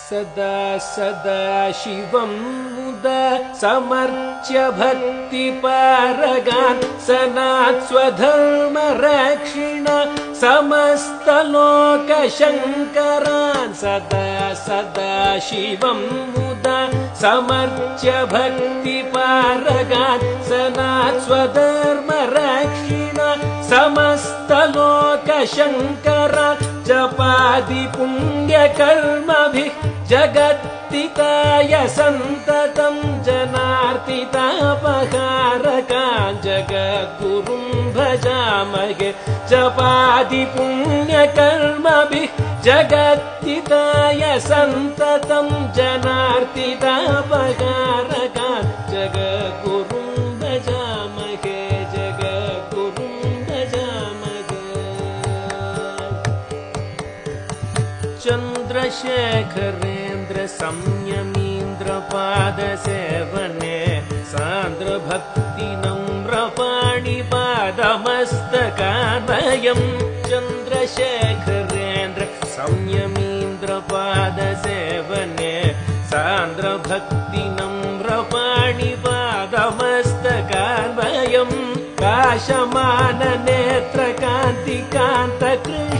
सदा सदा शिवं मुदा समर्च्य भक्तिपारगान् सनात् स्वधर्मरक्षिण समस्तलोकशङ्करान् सदा सदा शिवं मुदा समर्च्य भक्तिपारगान् सनात् स्वधर्मरक्षिण समस्तलोकशङ्करान् जपादि पुण्यकर्मभिः जगत्तिताय सन्ततं जनार्तितापहारकान् जगद्गुरुं भजामहे जपादि पुण्यकर्मभिः जगत्तिताय सन्ततं जनार्तितापहारकान् जगद्गुरुं भजामहे जगद्गुरुं भजामहे। चन्द्रशेखरेन्द्र संयमीन्द्रपादसेवने सान्द्रभक्तिनम्रपाणिपादमस्तकान्वयम् चन्द्रशेखरेन्द्र संयमीन्द्रपादसेवने सान्द्रभक्तिनम्रपाणिपादमस्तकान्वयम् काशमाननेत्रकान्तिकान्तकृष्ण